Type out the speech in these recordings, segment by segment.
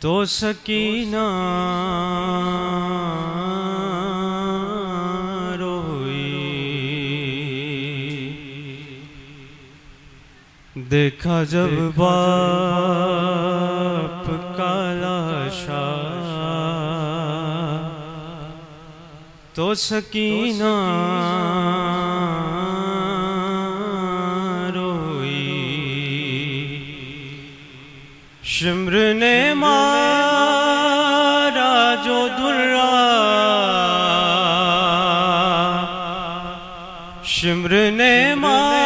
تو سکینہ روئی، دیکھا جب باپ کا لاشا تو سکینہ روئی، شمر نے مارا جو درہ، شمر نے مارا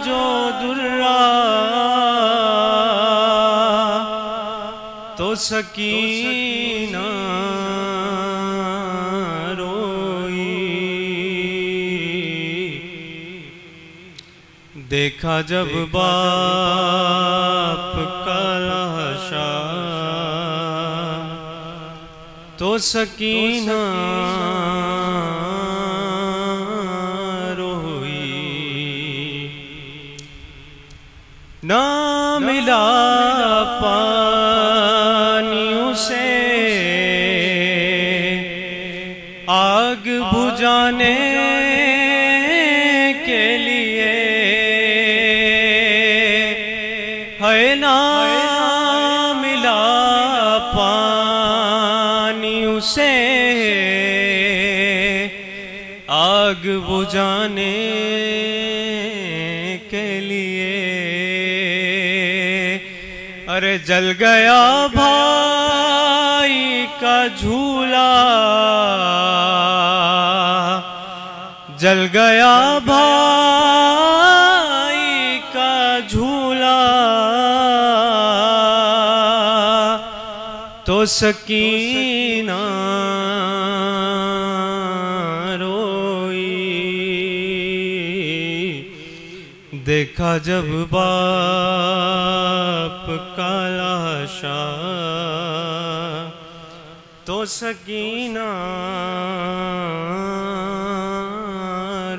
جو درہ تو سکینہ دیکھا جب باپ کا لاشا تو سکینہ روئی، نہ ملا پانی اسے آگ بجھانے کے لیے، ہے نہ ملا پانی اسے آگ بجھانے کے لیے، ارے جل گیا بھائی کا جھولا، جل گیا بھائی کا جھولا تو سکینہ روئی، دیکھا جب باپ کا لاشا تو سکینہ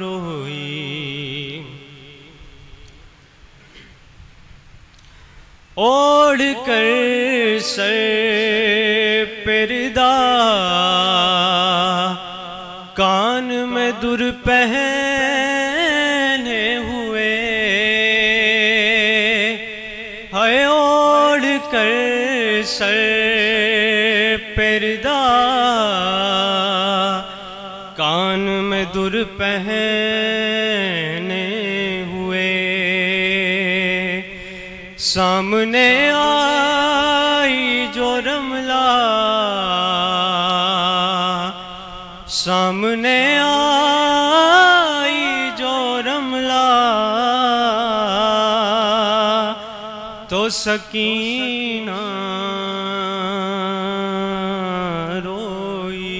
روئی، اوڑھ کر سر پردہ کان میں در پہنے ہوئے، ہے اوڑھ کر سر پردہ کان میں در پہنے ہوئے، سامنے آئی جو رملہ، سامنے آئی جو رملہ تو سکینہ روئی،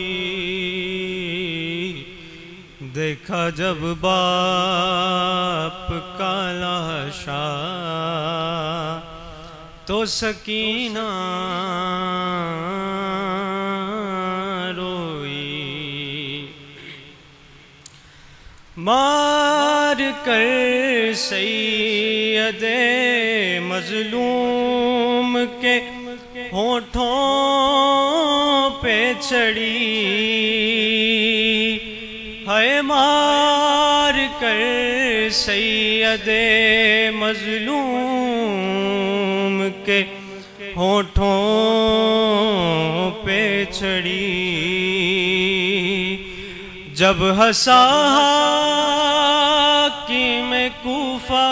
دیکھا جب باپ کا لاشا تو سکینہ روئی، مار کر سید مظلوم کے ہونٹوں پہ چڑھی، ہے مار کر سید مظلوم کے ہونٹوں پہ چڑھی، جب ہنسا حاکم کوفہ،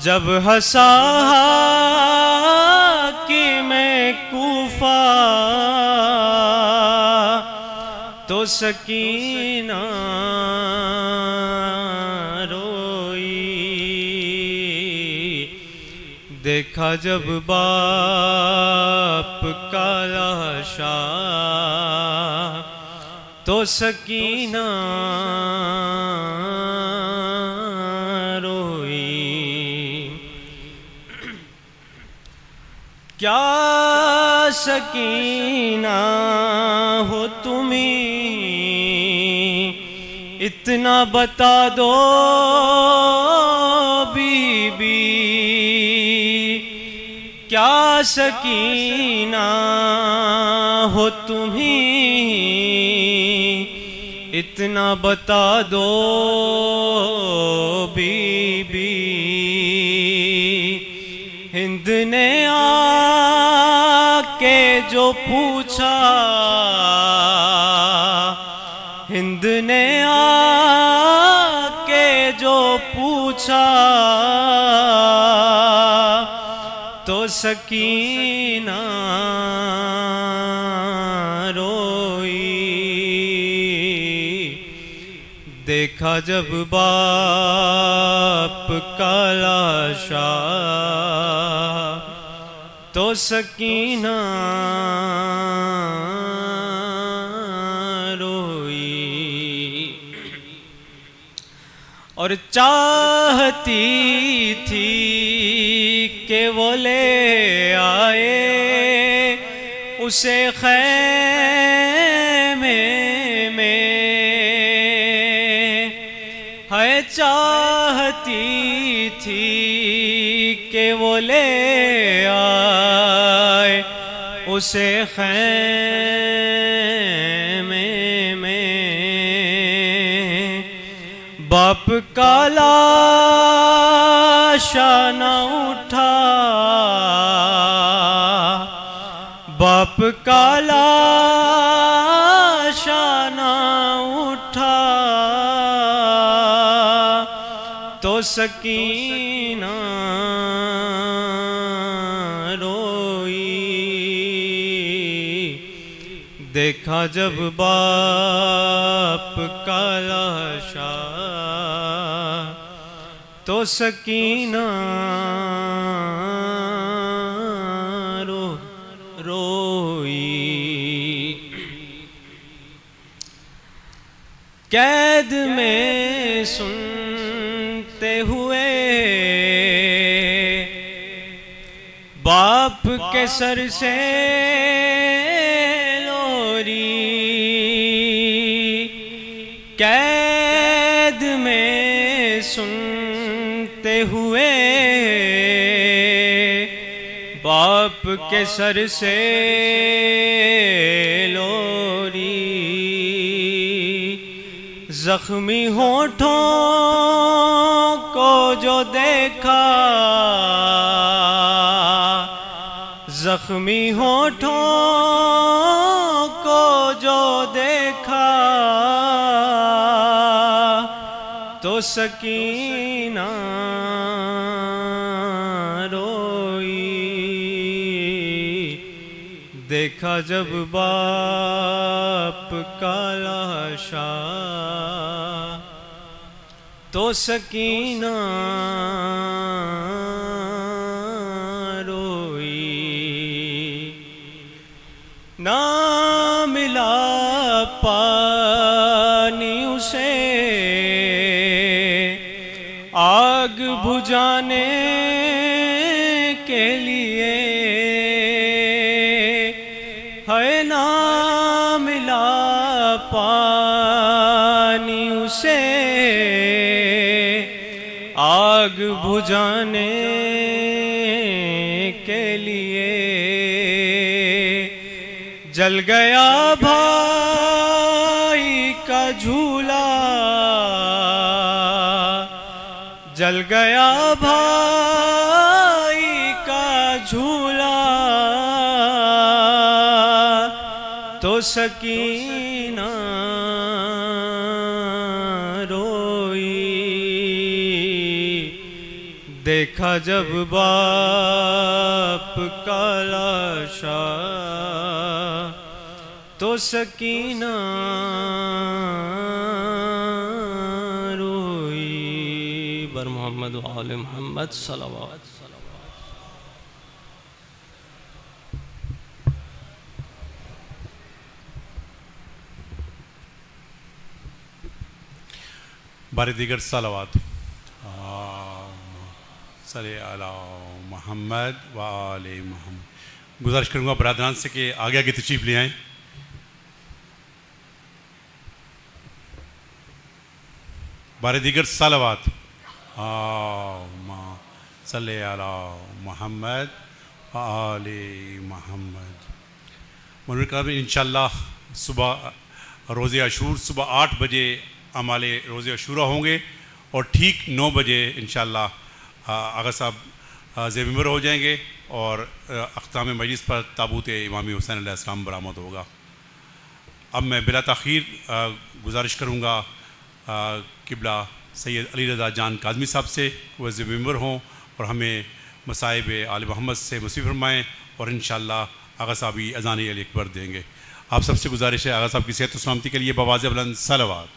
جب ہنسا حاکم کوفہ تو سکینہ روئی، دیکھا جب باپ کا لاشا تو سکینہ روئی، کیا سکینہ ہو تمہیں اتنا بتا دو بی بی، کیا سکینہ ہو تمہیں اتنا بتا دو بی بی ہند نے آ کے جو پوچھا ہند نے آ کے جو پوچھا تو سکینہ روئی دیکھا جب باپ کا لاشا تو سکینہ روئی اور چاہتی تھی کہ وہ لے آئے اسے خیمے میں ہے چاہتی تھی کہ وہ لے آئے اسے خیمے میں باپ کا لاشا نہ اٹھا باپ کا لاشا نہ اٹھا تو سکینہ روئی دیکھا جب باپ کا لاشا تو سکینہ روئی قید میں سنتے ہوئے باپ کے سر سے لوری قید میں سنتے ہوئے باپ کے سر سے لوری زخمی ہونٹوں کو جو دیکھا زخمی ہونٹوں کو جو دیکھا تو سکینہ روئی دیکھا جب باپ کا لاشا تو سکینہ روئی نہ ملا پانی اسے آگ بجھانے کے لیے ہے نہ ملا پانی اسے آگ بجھانے کے لیے جل گیا بھائی کا جھولا جل گیا بھائی کا جھولا تو سکینہ روئی دیکھا جب باپ کا لاشا تو سکینہ روئی بر محمد و آل محمد صلوات بار دیگر صلوات صلی علی محمد و آل محمد گزارش کروں گا برادران سے کہ آگے آگے تشریف لے آئیں بار دیگر صلوات صلی علی محمد وآل محمد. مولوی کرام انشاءاللہ صبح روزہ عاشور صبح 8 بجے اعمال روزہ عاشورہ ہوں گے اور ٹھیک 9 بجے انشاءاللہ آغا صاحب زیر ممبر ہو جائیں گے اور اختتام مجلس پر تابوت امام حسین علیہ السلام برآمد ہوگا. اب میں بلا تاخیر گزارش کروں گا قبلہ سید علی رضا جان کاظمی صاحب سے وہ زیر ممبر ہوں اور ہمیں مصائب آل محمد سے مصیب فرمائیں اور انشاءاللہ آغا صاحب ہی اذان علی اکبر دیں گے. آپ سب سے گزارش ہے آغا صاحب کی صحت و سلامتی کے لیے بآواز بلند صلوات.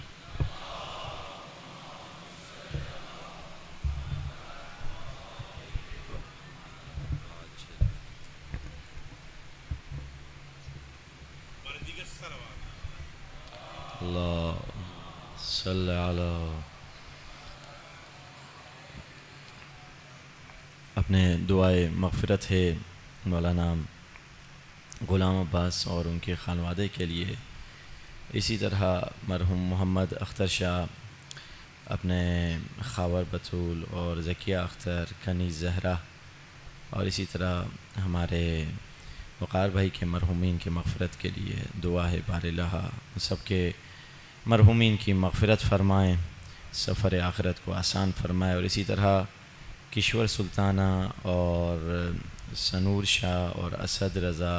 اللہ صلی علی. اپنے دعائے مغفرت ہے مولانا غلام عباس اور ان کے خانوادے کے لیے، اسی طرح مرحوم محمد اختر شاہ، اپنے خاور بطول اور ذکیہ اختر، کنیز زہرا، اور اسی طرح ہمارے وقار بھائی کے مرحومین کی مغفرت کے لیے دعا ہے. بار الہ سب کے مرحومین کی مغفرت فرمائیں، سفر آخرت کو آسان فرمائے. اور اسی طرح کشور سلطانہ اور سنور شاہ اور اسد رضا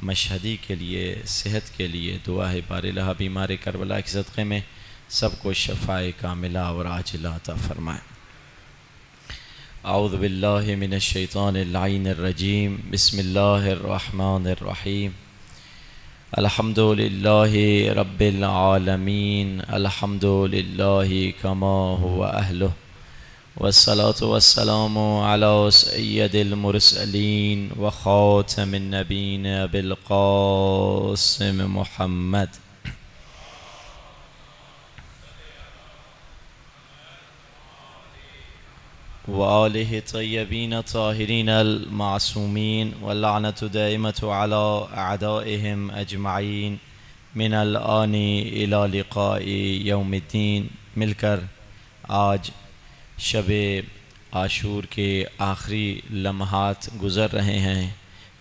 مشہدی کے لیے صحت کے لیے دعا ہے. بار الہ بیمار کربلا کے صدقے میں سب کو شفائے کاملہ اور عاجلہ عطا فرمائے. اعوذ باللہ من الشیطان اللعین الرجیم. بسم اللہ الرحمن الرحیم. الحمد للہ رب العالمین. الحمد للہ کما هو اہلہ. والصلاة والسلام على سید المرسلین وخاتم النبین ابی القاسم محمد. وآلہ طیبین طاہرین المعصومین واللعنۃ دائمۃ علی اعدائہم اجمعین من الآن الی لقاء یوم الدین. مل کر آج شب عاشور کے آخری لمحات گزر رہے ہیں،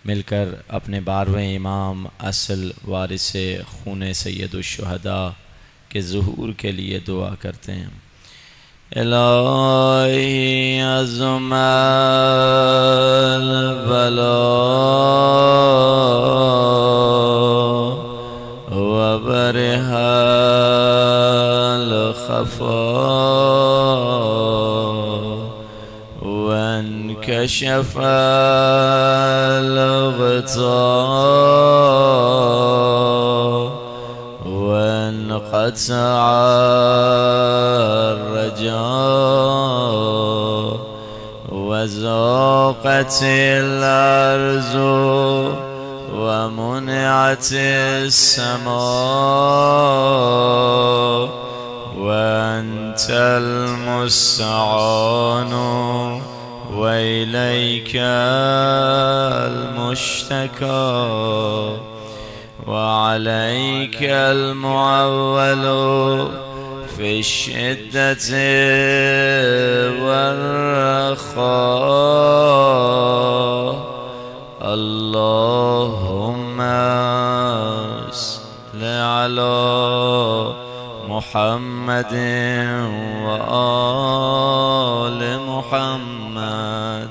مل کر اپنے 12ویں امام اصل وارث خون سید الشہداء کے ظہور کے لیے دعا کرتے ہیں. الہی عظم البلا وبرح الخفا وانكشف الغطاء وانقطع الرجاء وزاقت الأرض ومنعت السماء وأنت المستعان وإليك المشتكى وعليك المعول في الشدة والرخاء. اللهم صل على محمد وآل محمد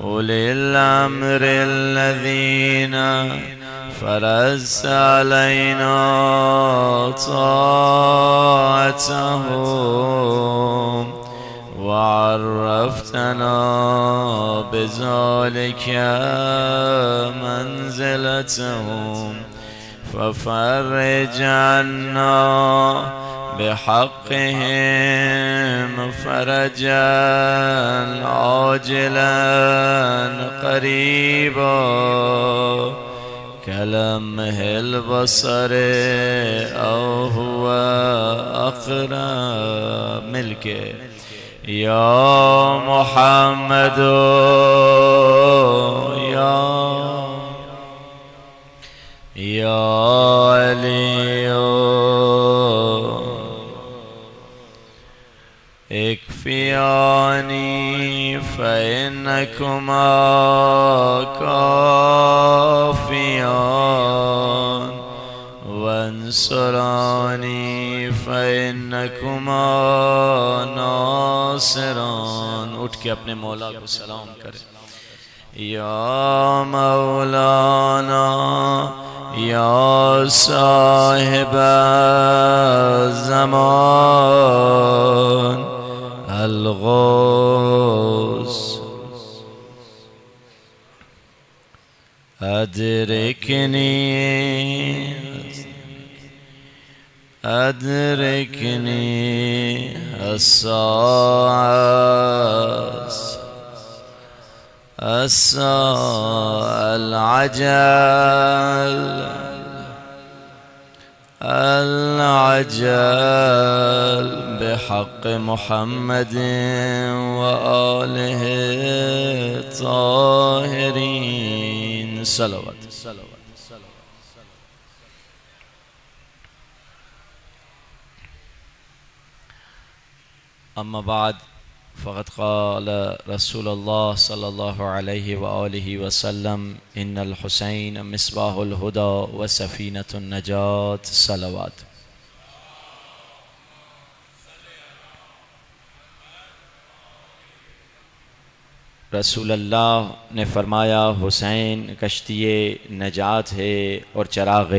أولي الأمر الذين فرضت علينا طاعتهم وعرفتنا بذلك منزلتهم ففرج عنا بحقهم فرجا عاجلا قريبا كلمح البصر أو هو أقرب. ملك يا محمد يا علي اكفي كافياني فإنكما كافيان وانصراني فإنكما ناصران. اٹھ کے اپنے مولا کو سلام کرے. یا مولانا یا صاحب زمان الغوث ادرکنی العجل بحق محمد وآله الطاهرين. صلوات. اما بعد فقد قال رسول الله صلى الله عليه وآله وسلم إن الحسين مصباح الهدى وسفينة النجاة. صلوات. رسول اللہ نے فرمایا حسین کشتی نجات ہے اور چراغ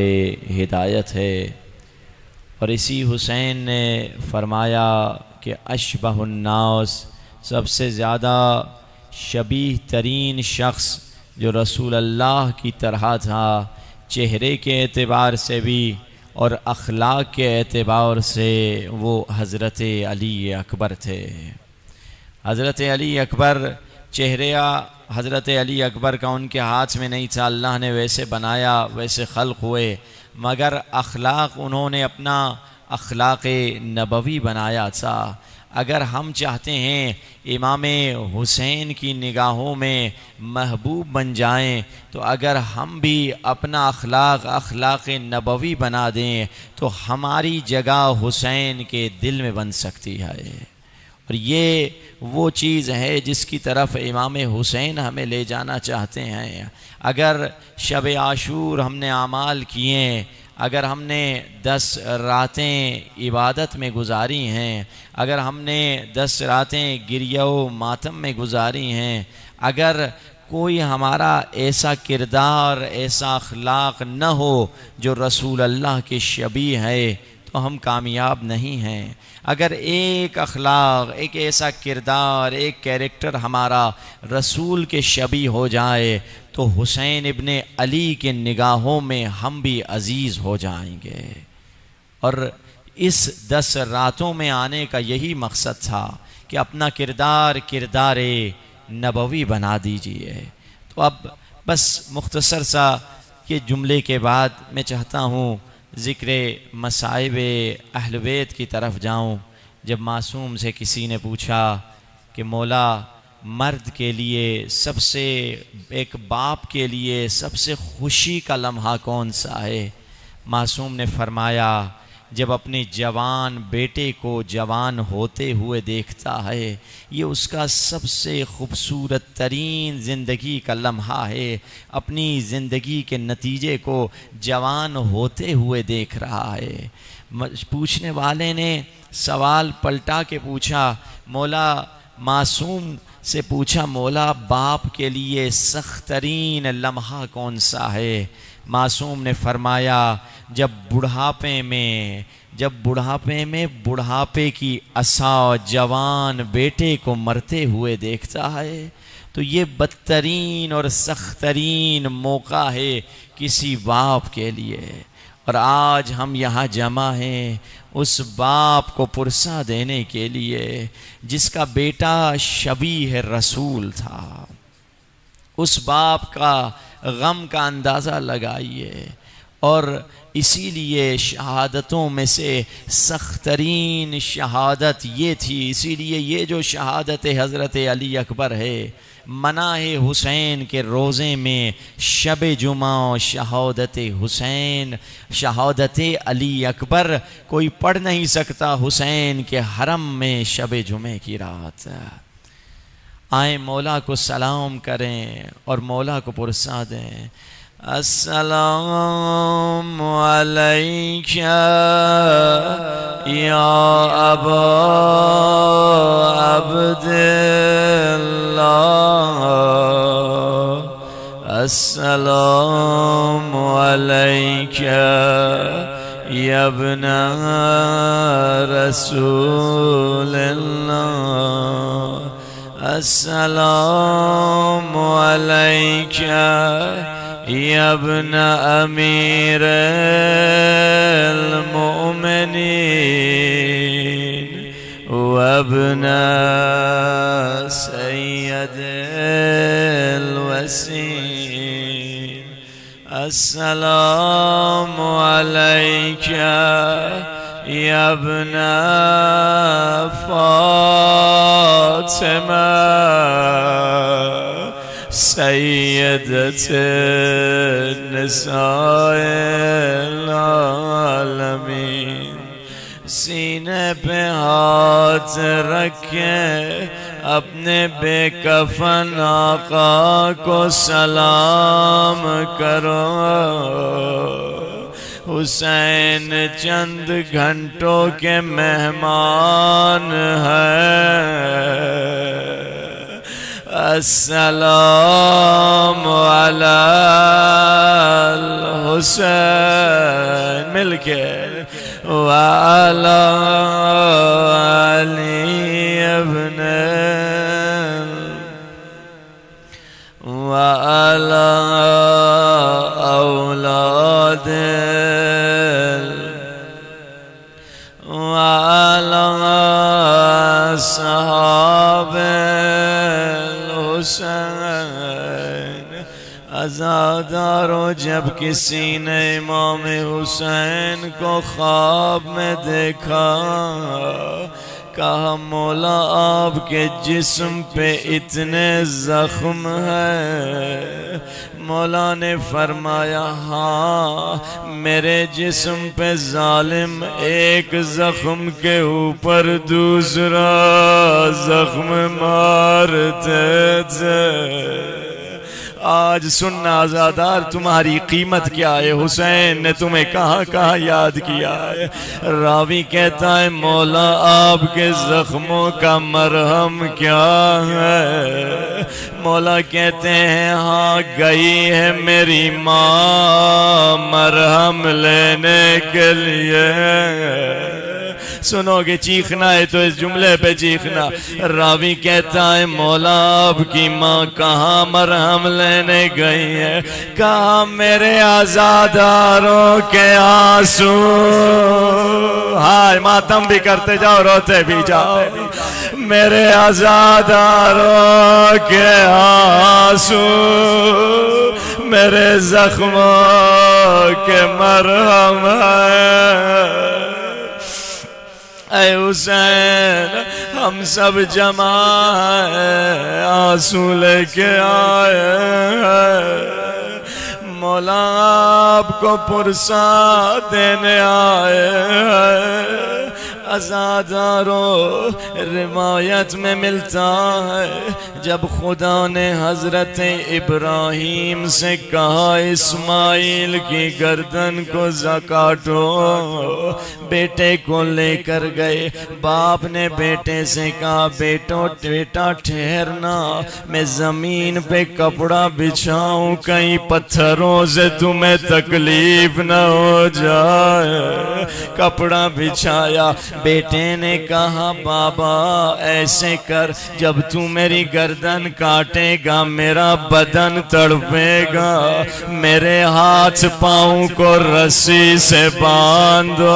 ہدایت ہے، اور اسی حسین نے فرمایا کہ اشبہ الناس، سب سے زیادہ شبیہ ترین شخص جو رسول اللہ کی طرح تھا، چہرے کے اعتبار سے بھی اور اخلاق کے اعتبار سے، وہ حضرت علی اکبر تھے. حضرت علی اکبر، چہرہ حضرت علی اکبر کا ان کے ہاتھ میں نہیں تھا، اللہ نے ویسے بنایا، ویسے خلق ہوئے، مگر اخلاق انہوں نے اپنا اخلاق نبوی بنایا تھا. اگر ہم چاہتے ہیں امام حسین کی نگاہوں میں محبوب بن جائیں، تو اگر ہم بھی اپنا اخلاق نبوی بنا دیں تو ہماری جگہ حسین کے دل میں بن سکتی ہے. اور یہ وہ چیز ہے جس کی طرف امام حسین ہمیں لے جانا چاہتے ہیں. اگر شب عاشور ہم نے اعمال کیے، اگر ہم نے 10 راتیں عبادت میں گزاری ہیں، اگر ہم نے 10 راتیں گریہ و ماتم میں گزاری ہیں، اگر کوئی ہمارا ایسا کردار، ایسا اخلاق نہ ہو جو رسول اللہ کے شبیہ ہے، تو ہم کامیاب نہیں ہیں. اگر ایک اخلاق، ایک ایسا کردار، ایک کیریکٹر ہمارا رسول کے شبیہ ہو جائے تو حسین ابن علی کے نگاہوں میں ہم بھی عزیز ہو جائیں گے. اور اس 10 راتوں میں آنے کا یہی مقصد تھا کہ اپنا کردار نبوی بنا دیجئے. تو اب بس مختصر سا یہ جملے کے بعد میں چاہتا ہوں ذکر مصائب اہل بیت کی طرف جاؤں. جب معصوم سے کسی نے پوچھا کہ مولا، مرد کے لیے سب سے، ایک باپ کے لیے سب سے خوشی کا لمحہ کون سا ہے؟ معصوم نے فرمایا جب اپنے جوان بیٹے کو جوان ہوتے ہوئے دیکھتا ہے، یہ اس کا سب سے خوبصورت ترین زندگی کا لمحہ ہے. اپنی زندگی کے نتیجے کو جوان ہوتے ہوئے دیکھ رہا ہے. پوچھنے والے نے سوال پلٹا کے پوچھا، مولا، معصوم سے پوچھا، مولا باپ کے لیے سخت ترین لمحہ کون سا ہے؟ معصوم نے فرمایا جب بڑھاپے میں بڑھاپے کی عصا جوان بیٹے کو مرتے ہوئے دیکھتا ہے، تو یہ بدترین اور سخت ترین موقع ہے کسی باپ کے لیے. اور آج ہم یہاں جمع ہیں اس باپ کو پرسہ دینے کے لیے جس کا بیٹا شبیہ رسول تھا. اس باپ کا غم کا اندازہ لگائیے، اور اسی لیے شہادتوں میں سے سخت ترین شہادت یہ تھی، اسی لیے یہ جو شہادت حضرت علی اکبر ہے، مناہ حسین کے روزے میں شب جمعہ شہادت حسین، شہادت علی اکبر کوئی پڑھ نہیں سکتا حسین کے حرم میں شب جمعہ کی رات۔ آئیں مولا کو سلام کریں اور مولا کو پرسا دیں، السلام علیک یا ابا عبداللہ، السلام علیک یا ابن رسول اللہ، السلام علیک یا ابن امیر المؤمنین و ابن سید الوسیم، السلام علیک یا ابن فاطمہ سیدت نساء العالمین۔ سینے پہ ہاتھ رکھیں، اپنے بے کفن آقا کو سلام کرو۔ حسین چند گھنٹوں کے مہمان ہیں، السلام علی الحسین، مل کے وعلی علی ابن وعلی اولاد وعلی صحاب حسین۔ عزادارو جب کسی نے امام حسین کو خواب میں دیکھا، کہا مولا آپ کے جسم پہ اتنے زخم ہیں؟ مولا نے فرمایا ہاں، میرے جسم پہ ظالم ایک زخم کے اوپر دوسرا زخم مارتے تھے۔ آج سننا عزادار تمہاری قیمت کیا ہے، حسین نے تمہیں کہاں کہاں یاد کیا ہے۔ راوی کہتا ہے مولا آپ کے زخموں کا مرہم کیا ہے؟ مولا کہتے ہیں ہاں، گئی ہے میری ماں مرہم لینے کے لیے۔ سنو گے چیخنا ہے تو اس جملے پہ چیخنا۔ راوی کہتا ہے مولا آپ کی ماں کہاں مرہم لینے گئی ہے؟ کہاں میرے عزاداروں کے آنسو، ہائے ماتم بھی کرتے جاؤ روتے بھی جاؤ، میرے عزاداروں کے آنسو میرے زخموں کے مرہم ہیں۔ اے حسین ہم سب جمع ہیں، آنسو لے کے آئے ہیں، مولا آپ کو پرسا دینے آئے ہیں۔ عزادارو روایت میں ملتا ہے جب خدا نے حضرت ابراہیم سے کہا اسماعیل کی گردن کو کاٹو، بیٹے کو لے کر گئے، باپ نے بیٹے سے کہا بیٹا ٹھہرنا، میں زمین پہ کپڑا بچھاؤں کہیں پتھروں سے تمہیں تکلیف نہ ہو جائے۔ کپڑا بچھایا، بیٹے نے کہا بابا ایسے کر جب تو میری گردن کاٹے گا میرا بدن تڑپے گا میرے ہاتھ پاؤں کو رسی سے باندھو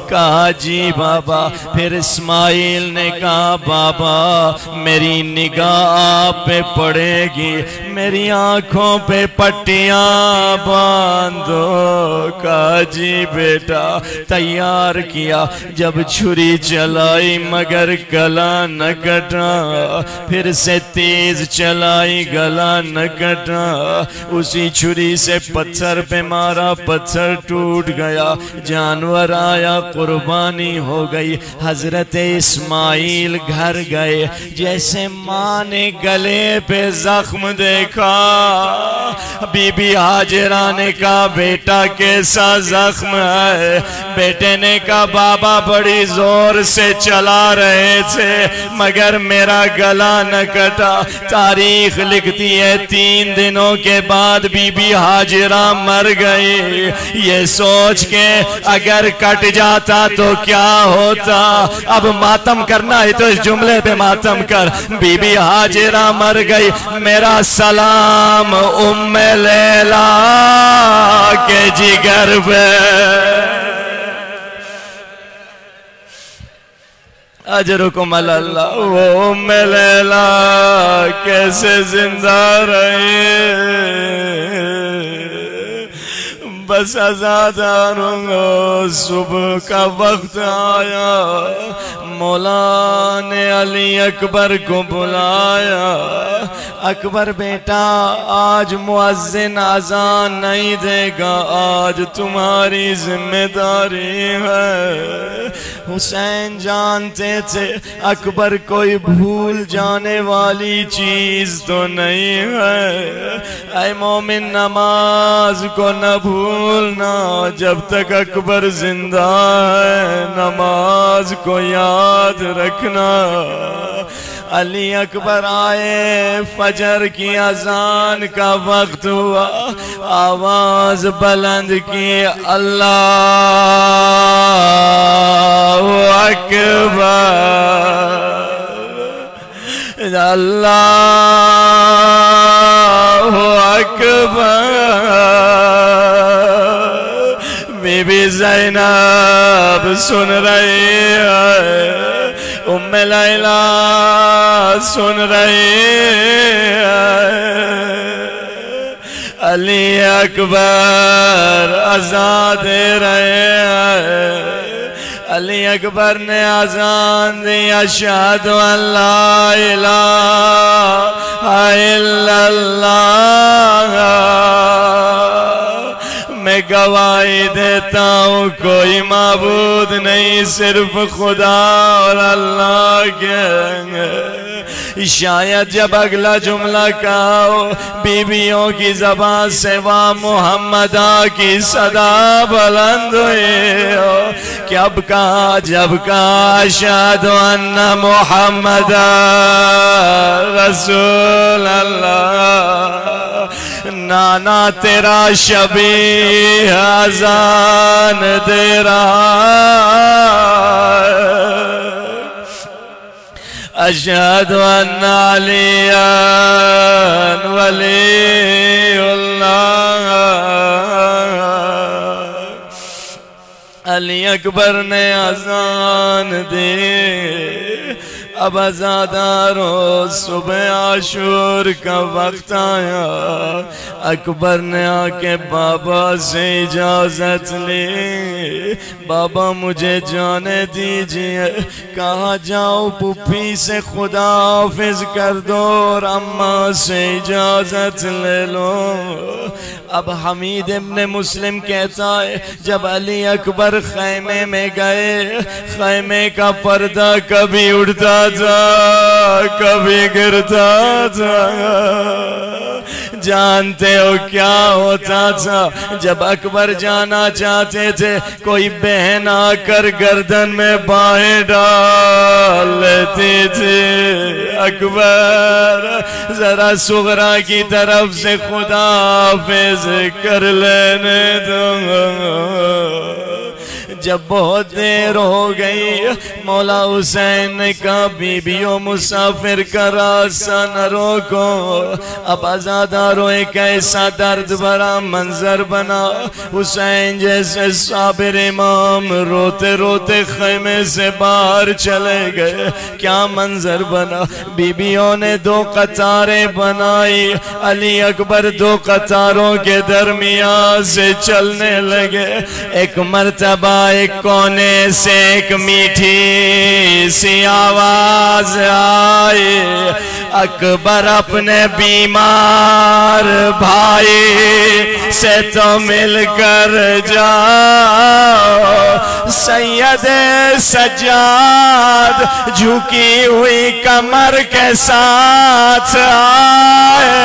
کہا جی بابا پھر اسماعیل نے کہا بابا میری نگاہ آپ پہ پڑے گی میری آنکھوں پہ پٹیاں باندھو کہا جی بیٹا تیار کیا جب چھری چلائی مگر گلا نہ کٹا پھر سے تیز چلائی گلا نہ کٹا اسی چھری سے پتھر پہ مارا پتھر ٹوٹ گیا جانور آیا قربانی ہو گئی حضرت اسماعیل گھر گئے جیسے ماں نے گلے پہ زخم دیکھا بی بی ہاجرہ نے کہا بیٹا کیسا زخم ہے بیٹے نے کہا بابا بڑی زور سے چلا رہے تھے مگر میرا گلا نہ کٹا تاریخ لکھتی ہے 3 دنوں کے بعد بی بی ہاجرہ مر گئی یہ سوچ کے اگر کٹ جاتا تو کیا ہوتا اب ماتم کرنا ہے تو اس جملے پہ ماتم کر بی بی ہاجرہ مر گئی میرا سلام ام لیلا کے جگر پہ اجرکم اللہ وہ ام لیلا کیسے زندہ رہے بس ازاداروں صبح کا وقت آیا مولا نے علی اکبر کو بلایا اکبر بیٹا آج مؤذن اذان نہیں دے گا آج تمہاری ذمہ داری ہے حسین جانتے تھے اکبر کوئی بھول جانے والی چیز تو نہیں ہے اے مومن نماز کو نہ بھولنا جب تک اکبر زندہ ہے نماز کو یاد رکھنا علی اکبر آئے فجر کی اذان کا وقت ہوا آواز بلند کی اللہ اکبر اللہ اکبر بی بی زینب سن رہی ہے ام لیلا سن رہی ہے علی اکبر اذان دے رہے ہیں علی اکبر نے اذان دی اشہد ان لا الہ الا اللہ میں گواہی دیتا ہوں کوئی معبود نہیں صرف خدا اور اللہ کے شاید جب اگلا جملہ کہا ہو بیویوں کی زبان سے واہ محمدہ کی صدا بلند ہوئی ہو کہ اب کہا جب کہا اشہد ان محمد رسول اللہ نانا تیرا شبیہ اذان دے رہا اشہد ان علیٰ ولی اللہ علی اکبر نے اذان دی اب ازاداروں صبح عاشور کا وقت آیا اکبر نے آ کے بابا سے اجازت لی بابا مجھے جانے دیجئے کہا جاؤ پھوپھی سے خدا حافظ کر دو اور اماں سے اجازت لے لو اب حمید ابن مسلم کہتا ہے جب علی اکبر خیمے میں گئے خیمے کا پردہ کبھی اڑتا تھا کبھی گرتا تھا جانتے ہو کیا ہوتا تھا جب اکبر جانا چاہتے تھے کوئی بہن آ کر گردن میں بائیں ڈال لیتی تھی اکبر ذرا صغرا کی طرف سے خدا حافظ کر لینے دو جب بہت دیر ہو گئی مولا حسین نے کہا بیبیوں مسافر کا راستہ نہ روکو. اب ازادارو ایک ایسا درد بھرا منظر بنا. حسین جیسے صابر امام روتے روتے خیمے سے باہر چلے گئے. کیا منظر بنا. بیبیوں نے 2 قطاریں بنائی. علی اکبر 2 قطاروں کے درمیان سے چلنے لگے. ایک مرتبہ ایک کونے سے ایک میٹھی سی آواز آئی. اکبر اپنے بیمار بھائی سے تو مل کر جاؤ. سید سجاد جھکی ہوئی کمر کے ساتھ آئے.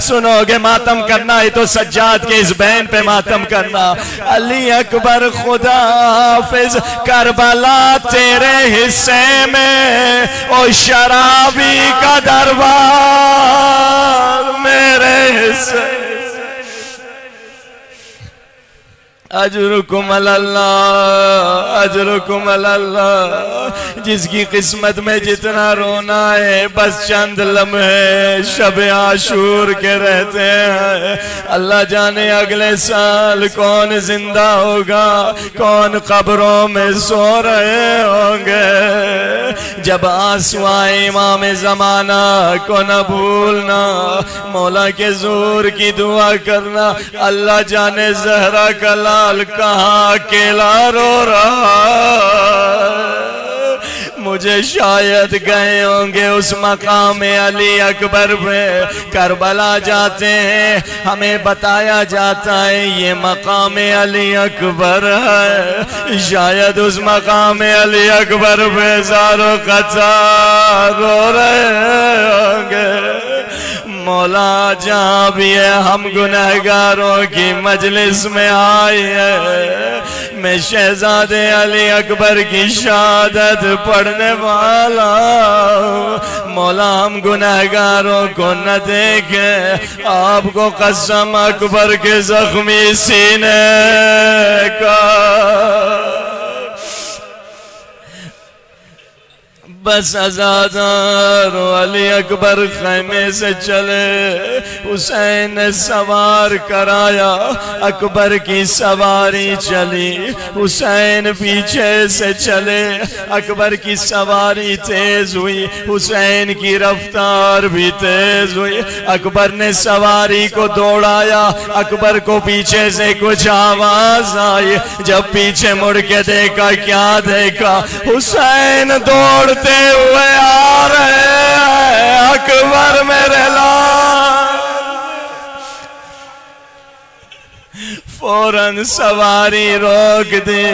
سنو گے ماتم کرنا ہی تو سجاد کے اس بہن پہ ماتم کرنا. علی اکبر خدا حافظ کربلا تیرے حصے میں او شرابی کا دربار میرے حصے. اجرکم اللہ اجرکم اللہ. جس کی قسمت میں جتنا رونا ہے بس چند لمحے شب عاشور کے رہتے ہیں. اللہ جانے اگلے سال کون زندہ ہوگا کون قبروں میں سو رہے ہوں گے. جب آنسو آئے امام زمانہ کو نہ بھولنا. مولا کے زور کی دعا کرنا. اللہ جانے زہرا کا لال کہاں اکیلا رو رہا. مجھے شاید گئے ہوں گے اس مقام علی اکبر پہ. کربلا جاتے ہیں ہمیں بتایا جاتا ہے یہ مقام علی اکبر ہے. شاید اس مقام علی اکبر پہ زارو قطار رو رہے ہوں گے. مولا جہاں بھی ہے ہم گنہگاروں کی مجلس میں آئی ہے. میں شہزادے علی اکبر کی شہادت پڑھنے والا. مولا ہم گنہگاروں کو نہ دیکھیں. آپ کو قسم اکبر کے زخمی سینے کا. بس ازادار علی اکبر خیمے سے چلے. حسین نے سوار کرایا. اکبر کی سواری چلی. حسین پیچھے سے چلے. اکبر کی سواری تیز ہوئی. حسین کی رفتار بھی تیز ہوئی. اکبر نے سواری کو دوڑایا. اکبر کو پیچھے سے کچھ آواز آئی. جب پیچھے مڑ کے دیکھا کیا دیکھا. حسین دوڑتے ہوئے آ رہے ہیں. اکبر میرے لال. فوراً سواری روک دی.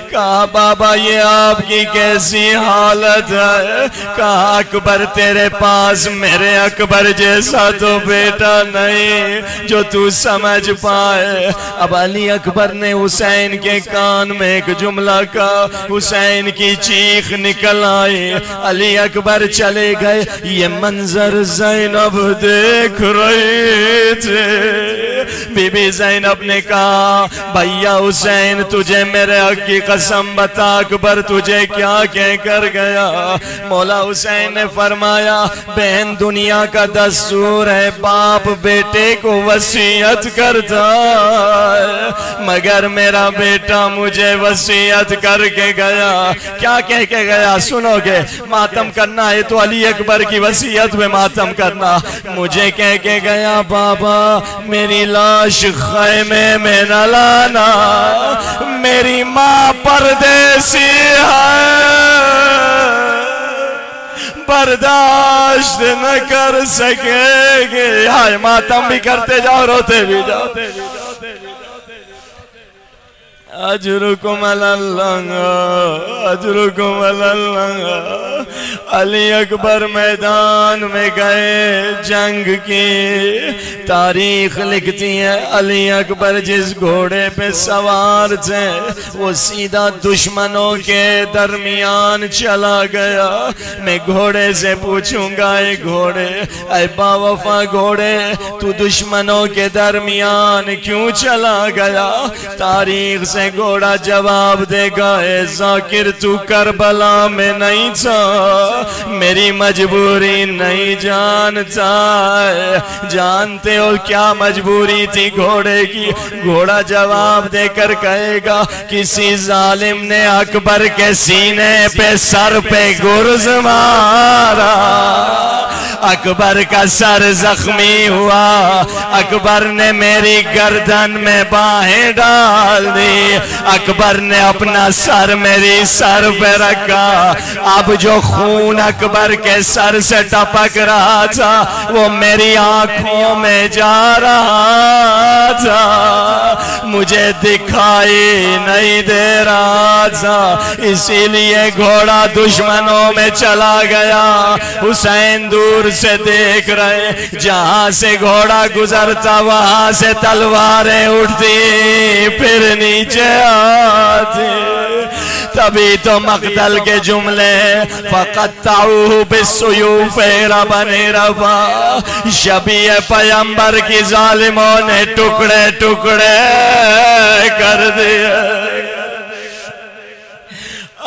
کہا بابا یہ آپ کی کیسی حالت ہے. کہا اکبر تیرے پاس میرے اکبر جیسا تو بیٹا نہیں جو تو سمجھ پائے. اب علی اکبر نے حسین کے کان میں ایک جملہ کہا. حسین کی چیخ نکل آئی. علی اکبر چلے گئے. یہ منظر زینب دیکھ رہی تھی. بی بی زینب نے کہا بھیا حسین تجھے میرے حق کی قسم بتا اکبر تجھے کیا کہہ کر گیا. مولا حسین نے فرمایا بہن دنیا کا دستور ہے باپ بیٹے کو وصیت کرتا ہے. مگر میرا بیٹا مجھے وصیت کر کے گیا. کیا کہہ کے گیا سنو گے. ماتم کرنا ہے تو علی اکبر کی وصیت میں ماتم کرنا. مجھے کہہ کے گیا بابا میری لاش خیمے میں نہ لانا. میری ماں پردیسی ہے برداشت نہ کر سکے گی. ہائے ماتم بھی کرتے جاؤ روتے بھی جاؤ. اجرکم اللہ اجرکم اللہ۔ علی اکبر میدان میں گئے، جنگ کی تاریخ لکھتی ہے علی اکبر جس گھوڑے پہ سوار تھے وہ سیدھا دشمنوں کے درمیان چلا گیا۔ میں گھوڑے سے پوچھوں گا، اے گھوڑے، اے باوفا گھوڑے، تو دشمنوں کے درمیان کیوں چلا گیا؟ تاریخ سے گھوڑا جواب دے گا، اے ذاکر تو کربلا میں نہیں تھا، میری مجبوری نہیں جانتا ہے۔ جانتے ہو کیا مجبوری تھی گھوڑے کی؟ گھوڑا جواب دے کر کہے گا، کسی ظالم نے اکبر کے سینے پہ سر پہ گرز مارا، اکبر کا سر زخمی ہوا، اکبر نے میری گردن میں باہیں ڈال دی، اکبر نے اپنا سر میری سر پہ رکھا، اب جو خون اکبر کے سر سے ٹپک رہا تھا وہ میری آنکھوں میں جا رہا تھا، مجھے دکھائی نہیں دے رہا تھا، اسی لیے گھوڑا دشمنوں میں چلا گیا۔ حسین دور سے دیکھ رہے، جہاں سے گھوڑا گزرتا وہاں سے تلواریں اٹھتی پھر نیچے آتی۔ تبھی تو مقتل کے جملے فَقَطَّعُوهُ بِالسُّيُوفِ رَبَنِ رَفَا، شبیہ پیمبر کی ظالموں نے ٹکڑے ٹکڑے کر دیا۔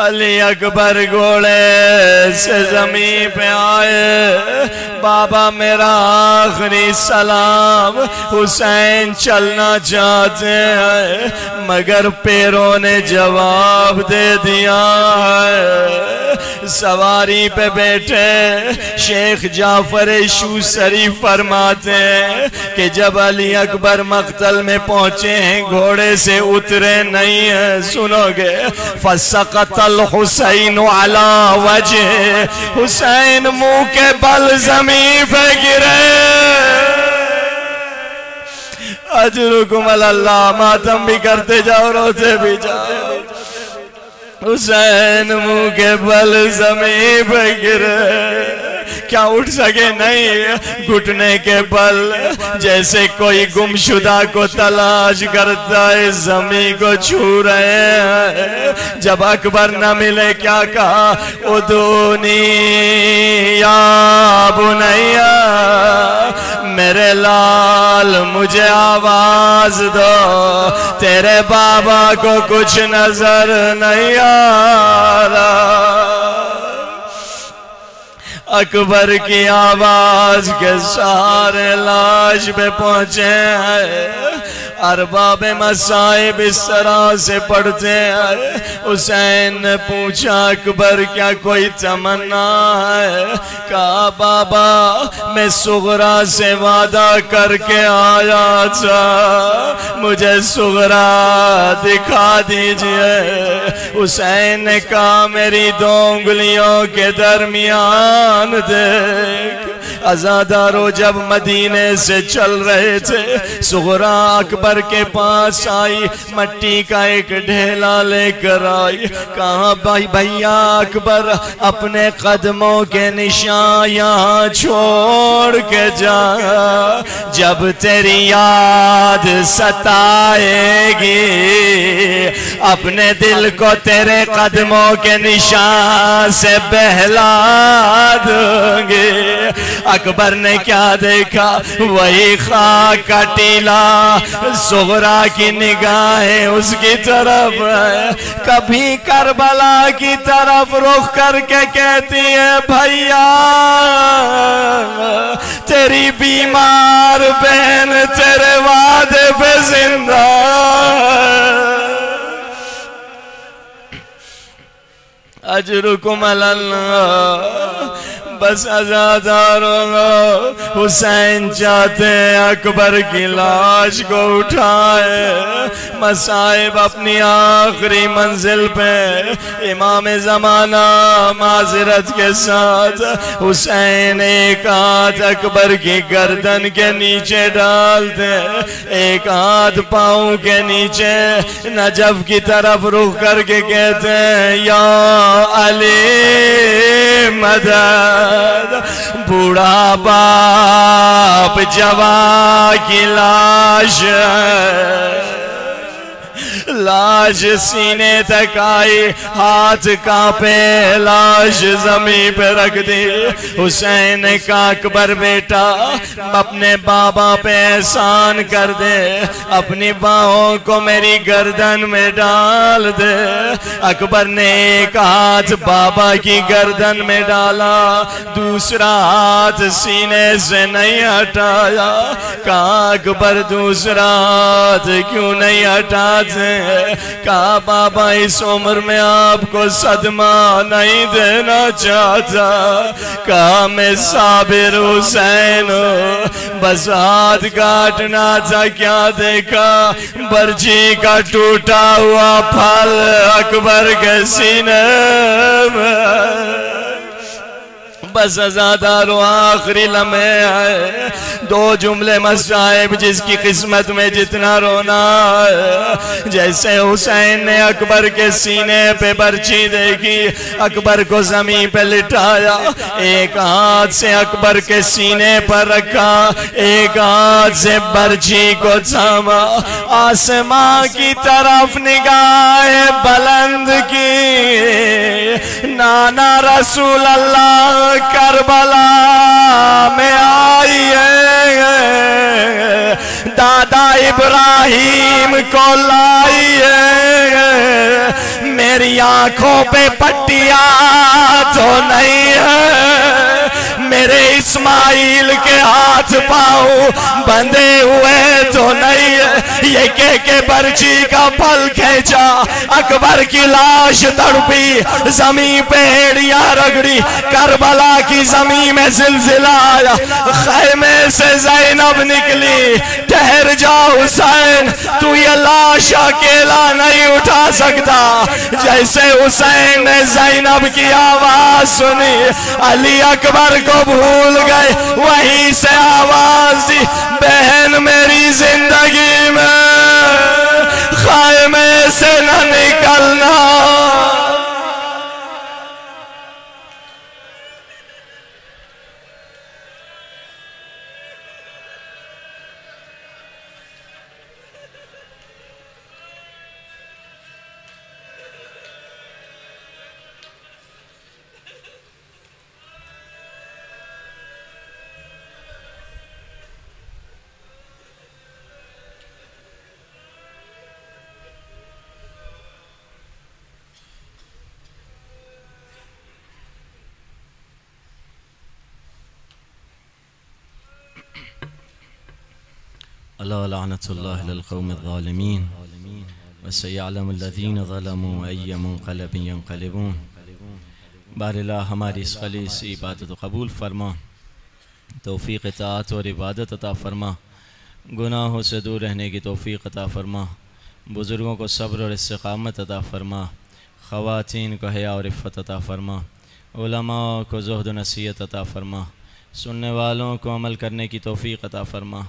علی اکبر گھوڑے سے زمین پہ آئے، بابا میرا آخری سلام، حسین چلنا چاہتے ہیں مگر پیروں نے جواب دے دیا ہے۔ سواری پہ بیٹھے شیخ جعفر شوسری فرماتے ہیں کہ جب علی اکبر مقتل میں پہنچے ہیں گھوڑے سے اترے نہیں ہیں، سنو گے، فَسَقَطَ الْحُسَيْنُ عَلَى وَجْهِ، حسین منہ کے بل زمین پہ گرے۔ اجرکم اللہ، ماتم بھی کرتے جاؤ روتے بھی جاؤ۔ حسین منہ کے بل زمین پہ گرے، کیا اٹھ سکے نہیں، گھٹنے کے بل جیسے کوئی گمشدہ کو تلاش کرتا ہے زمین کو چھو رہے ہیں۔ جب اکبر نہ ملے کیا کہا، ادونی یا بنیا، میرے لال مجھے آواز دو، تیرے بابا کو کچھ نظر نہیں آ رہا۔ اکبر کی آواز کے سارے لاش پہ پہنچے ہیں، ارباب مصائب اس طرح سے پڑھتے ہیں۔ حسین نے پوچھا اکبر کیا کوئی تمنا ہے؟ کہا بابا میں صغرا سے وعدہ کر کے آیا تھا، مجھے صغرا دکھا دیجئے۔ حسین نے کہا میری دو انگلیوں کے درمیان دیکھ۔ عزادارو جب مدینے سے چل رہے تھے، صغرا اکبر کے پاس آئی، مٹی کا ایک ڈھیلا لے کر آئی، کہا بھائیا اکبر اپنے قدموں کے نشان یہاں چھوڑ کے جا، جب تیری یاد ستائے گی اپنے دل کو تیرے قدموں کے نشان سے بہلا دوں گے۔ اکبر نے کیا دیکھا، وہی خاک کا ٹیلا، صغرا کی نگاہیں اس کی طرف ہے، کبھی کربلا کی طرف رخ کر کے کہتی ہے بھائیا تیری بیمار بہن تیرے وعدے پہ زندہ۔ اجرکم اللہ، بس عزاداروں حسین چاہتے ہیں اکبر کی لاش کو اٹھائے. مصائب اپنی آخری منزل پہ امام زمانہ معذرت کے ساتھ حسین ایک ہاتھ اکبر کی گردن کے نیچے ڈال دے, ایک ہاتھ پاؤں کے نیچے نجف کی طرف رخ کر کے کہتے ہیں یا علی مدد. بوڑھا باپ جوان کی لاش لاش سینے تک آئی, ہاتھ کانپے, لاش زمین پہ رکھ دی. حسین نے کہا اکبر بیٹا اپنے بابا پہ احسان کر دے, اپنی باہوں کو میری گردن میں ڈال دے. اکبر نے ایک ہاتھ بابا کی گردن میں ڈالا, دوسرا ہاتھ سینے سے نہیں ہٹایا. کہا اکبر دوسرا ہاتھ کیوں نہیں ہٹاتے؟ کہا بابا اس عمر میں آپ کو صدمہ نہیں دینا چاہتا. کہا میں صابر حسین ہوں, بس ہاتھ کاٹنا تھا, کیا دیکھا برچی کا ٹوٹا ہوا پھل اکبر کے سینے میں. بس عزاداروں آخری لمحے آئے, دو جملے مصائب جس کی قسمت میں جتنا رونا ہے. جیسے حسین نے اکبر کے سینے پہ برچی دیکھی, اکبر کو زمین پہ لٹایا, ایک ہاتھ سے اکبر کے سینے پر رکھا, ایک ہاتھ سے برچی کو تھاما. آسمان کی طرف نگاہ بلند کی, نانا رسول اللہ کربلا میں آئی ہے, دادا ابراہیم کو لائی ہے. میری آنکھوں پہ پٹیاں تو نہیں ہے, میرے اسماعیل کے ہاتھ پاؤں بندھے ہوئے تو نہیں ہے. یہ کہہ کے برچی کا پھل کھینچا, اکبر کی لاش تڑپی, زمین پہ ہیڑیاں رگڑی. کربلا کی زمین میں زلزلہ آیا, خیمے سے زینب نکلی. ٹھہر جا حسین, تو یہ لاش اکیلا نہیں اٹھا سکتا. جیسے حسین نے زینب کی آواز سنی, علی اکبر کو بھول گئے, وہیں سے آواز دی, بہن میری زندگی میں خیمے سے نہ نکلنا. اللہ لعنت اللہ علی القوم الظالمین وسیعلم الذین ظلموا ای منقلب ینقلبون. بار اللہ ہماری اس خالص عبادت و قبول فرما, توفیق اطاعت اور عبادت عطا فرما, گناہوں سے دور رہنے کی توفیق عطا فرما, بزرگوں کو صبر اور استقامت عطا فرما, خواتین کو حیا اور عفت عطا فرما, علماء کو زہد و نصیحت عطا فرما, سننے والوں کو عمل کرنے کی توفیق عطا فرما.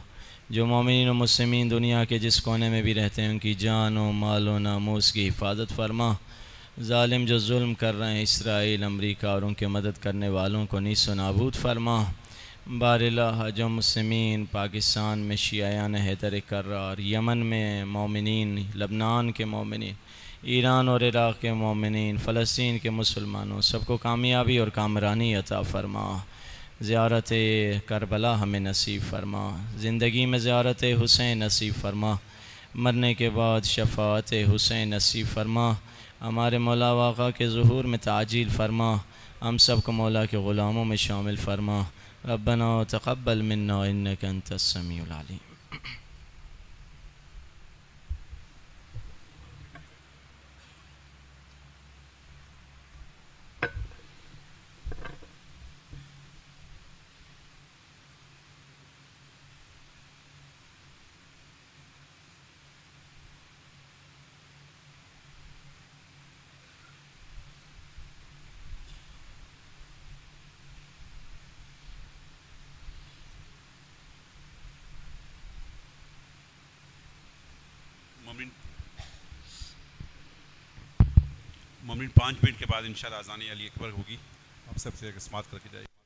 جو مومنین و مسلمین دنیا کے جس کونے میں بھی رہتے ہیں ان کی جان و مال و ناموس کی حفاظت فرما. ظالم جو ظلم کر رہے ہیں اسرائیل, امریکہ اور ان کے مدد کرنے والوں کو نیست و نابود فرما. بار اللہ جو مسلمین پاکستان میں شیعیان حیدر کرار, یمن میں مومنین, لبنان کے مومنین, ایران اور عراق کے مومنین, فلسطین کے مسلمانوں, سب کو کامیابی اور کامرانی عطا فرما. زیارت کربلا ہمیں نصیب فرما, زندگی میں زیارت حسین نصیب فرما, مرنے کے بعد شفاعت حسین نصیب فرما. ہمارے مولا واقع کے ظہور میں تعجیل فرما, ہم سب کو مولا کے غلاموں میں شامل فرما. ربنا تقبل منا انک انت السمیع العلیم. 5 منٹ کے بعد انشاءاللہ اذان علی اکبر ہوگی، آپ سب سے سماعت کر کے جائے گی.